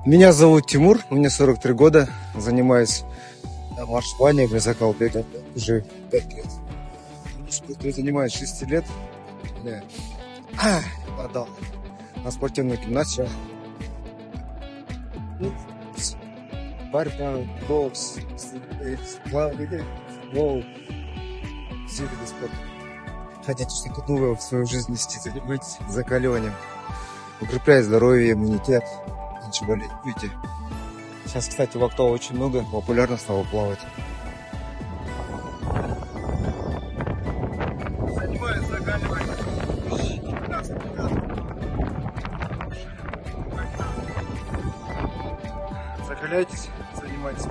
Меня зовут Тимур, мне 43 года, занимаюсь марш-планием и закалбегом уже 5 лет. Спортом занимаюсь 6 лет. Отдал на спортивную гимнастику. Борьба, бокс, плавание, футбол, все виды спорта. Хотите что-то новое в свою жизнь нести, занимайтесь закаливанием, укрепляет здоровье, иммунитет, меньше болеть будете. Сейчас, кстати, лактола очень много, популярно стало плавать. Занимаюсь закаливанием. Закаляйтесь, занимайтесь.